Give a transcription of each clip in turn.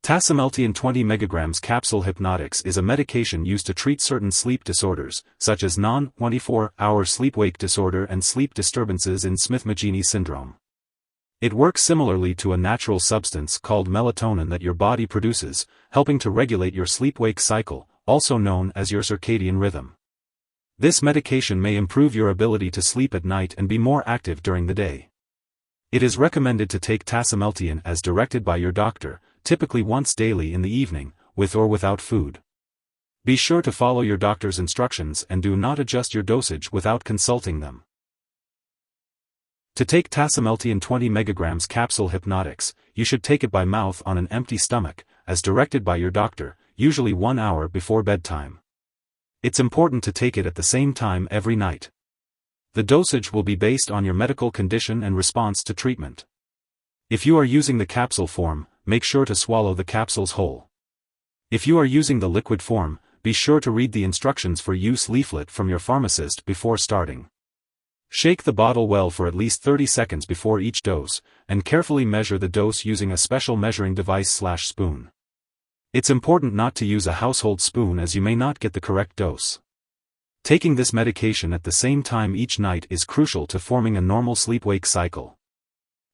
Tasimelteon 20 mg Capsule Hypnotics is a medication used to treat certain sleep disorders, such as non-24-hour sleep-wake disorder and sleep disturbances in Smith-Magenis Syndrome. It works similarly to a natural substance called melatonin that your body produces, helping to regulate your sleep-wake cycle, also known as your circadian rhythm. This medication may improve your ability to sleep at night and be more active during the day. It is recommended to take Tasimelteon as directed by your doctor, typically once daily in the evening, with or without food. Be sure to follow your doctor's instructions and do not adjust your dosage without consulting them. To take Tasimelteon 20 mg Capsule Hypnotics, you should take it by mouth on an empty stomach, as directed by your doctor, usually 1 hour before bedtime. It's important to take it at the same time every night. The dosage will be based on your medical condition and response to treatment. If you are using the capsule form, make sure to swallow the capsules whole. If you are using the liquid form, be sure to read the instructions for use leaflet from your pharmacist before starting. Shake the bottle well for at least 30 seconds before each dose, and carefully measure the dose using a special measuring device/spoon. It's important not to use a household spoon as you may not get the correct dose. Taking this medication at the same time each night is crucial to forming a normal sleep-wake cycle.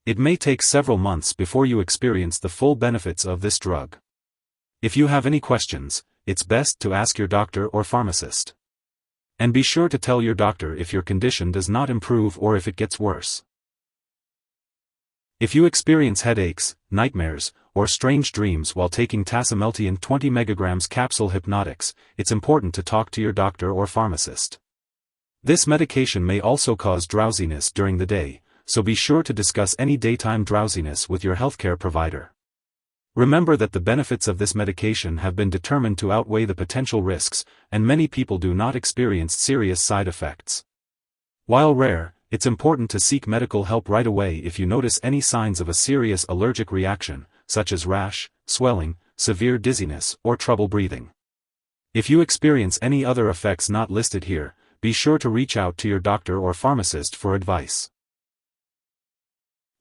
It may take several months before you experience the full benefits of this drug. If you have any questions, it's best to ask your doctor or pharmacist. And be sure to tell your doctor if your condition does not improve or if it gets worse. If you experience headaches, nightmares, or strange dreams while taking Tasimelteon 20 mg Capsule Hypnotics, it's important to talk to your doctor or pharmacist. This medication may also cause drowsiness during the day, so be sure to discuss any daytime drowsiness with your healthcare provider. Remember that the benefits of this medication have been determined to outweigh the potential risks, and many people do not experience serious side effects. While rare, it's important to seek medical help right away if you notice any signs of a serious allergic reaction, such as rash, swelling, severe dizziness, or trouble breathing. If you experience any other effects not listed here, be sure to reach out to your doctor or pharmacist for advice.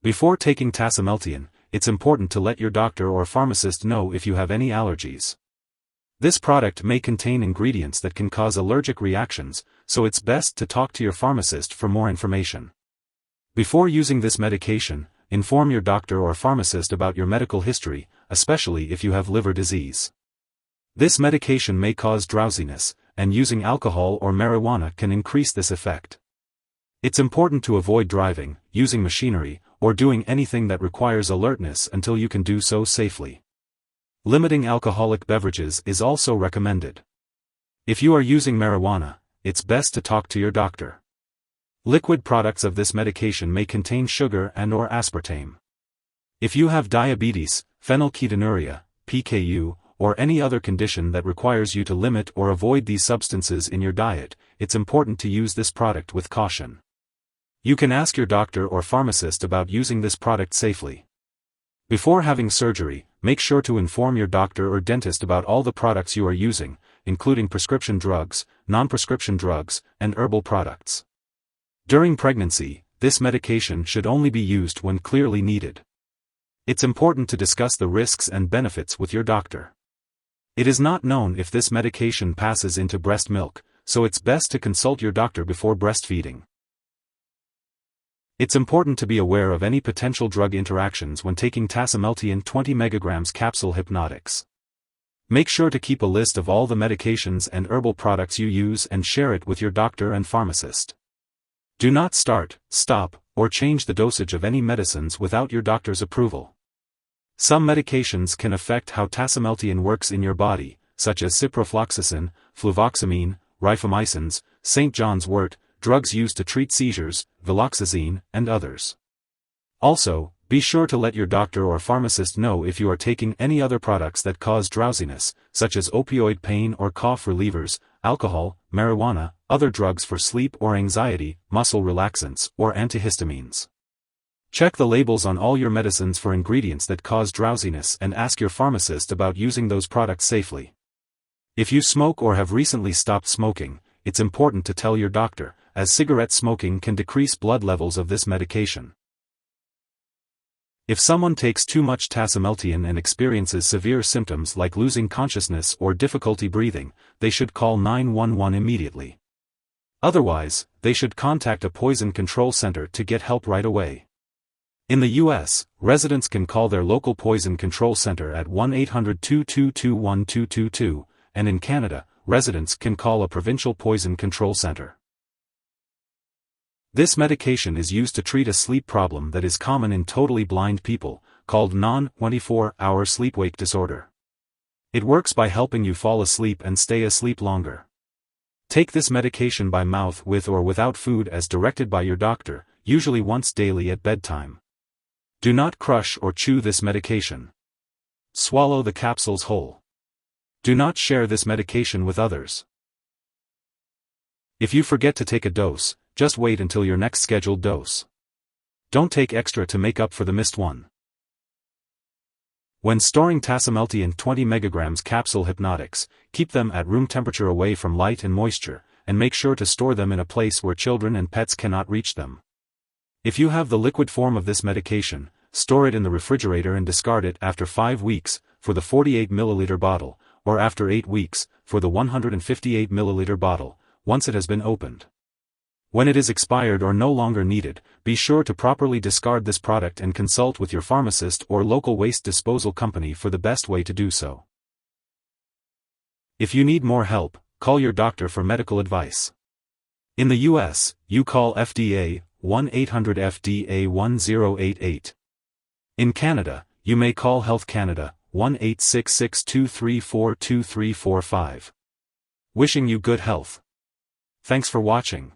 Before taking Tasimelteon, it's important to let your doctor or pharmacist know if you have any allergies. This product may contain ingredients that can cause allergic reactions, so it's best to talk to your pharmacist for more information. Before using this medication, inform your doctor or pharmacist about your medical history, especially if you have liver disease. This medication may cause drowsiness, and using alcohol or marijuana can increase this effect. It's important to avoid driving, using machinery, or doing anything that requires alertness until you can do so safely. Limiting alcoholic beverages is also recommended. If you are using marijuana, it's best to talk to your doctor. Liquid products of this medication may contain sugar and/or aspartame. If you have diabetes, phenylketonuria, PKU, or any other condition that requires you to limit or avoid these substances in your diet, it's important to use this product with caution. You can ask your doctor or pharmacist about using this product safely. Before having surgery, make sure to inform your doctor or dentist about all the products you are using, including prescription drugs, non-prescription drugs, and herbal products. During pregnancy, this medication should only be used when clearly needed. It's important to discuss the risks and benefits with your doctor. It is not known if this medication passes into breast milk, so it's best to consult your doctor before breastfeeding. It's important to be aware of any potential drug interactions when taking Tasimelteon 20 mg Capsule Hypnotics. Make sure to keep a list of all the medications and herbal products you use and share it with your doctor and pharmacist. Do not start, stop, or change the dosage of any medicines without your doctor's approval. Some medications can affect how Tasimelteon works in your body, such as ciprofloxacin, fluvoxamine, rifamycins, St. John's wort, drugs used to treat seizures, viloxazine, and others. Also, be sure to let your doctor or pharmacist know if you are taking any other products that cause drowsiness, such as opioid pain or cough relievers, alcohol, marijuana, other drugs for sleep or anxiety, muscle relaxants, or antihistamines. Check the labels on all your medicines for ingredients that cause drowsiness and ask your pharmacist about using those products safely. If you smoke or have recently stopped smoking, it's important to tell your doctor, as cigarette smoking can decrease blood levels of this medication. If someone takes too much Tasimelteon and experiences severe symptoms like losing consciousness or difficulty breathing, they should call 911 immediately. Otherwise, they should contact a poison control center to get help right away. In the U.S., residents can call their local poison control center at 1-800-222-1222, and in Canada, residents can call a provincial poison control center. This medication is used to treat a sleep problem that is common in totally blind people, called non-24-hour sleep-wake disorder. It works by helping you fall asleep and stay asleep longer. Take this medication by mouth with or without food as directed by your doctor, usually once daily at bedtime. Do not crush or chew this medication. Swallow the capsules whole. Do not share this medication with others. If you forget to take a dose, just wait until your next scheduled dose. Don't take extra to make up for the missed one. When storing Tasimelteon 20 mg Capsule Hypnotics, keep them at room temperature away from light and moisture, and make sure to store them in a place where children and pets cannot reach them. If you have the liquid form of this medication, store it in the refrigerator and discard it after 5 weeks, for the 48 ml bottle, or after 8 weeks, for the 158 ml bottle, once it has been opened. When it is expired or no longer needed, be sure to properly discard this product and consult with your pharmacist or local waste disposal company for the best way to do so. If you need more help, call your doctor for medical advice. In the U.S., you call FDA, 1-800-FDA-1088. In Canada, you may call Health Canada, 1-866-234-2345. Wishing you good health. Thanks for watching.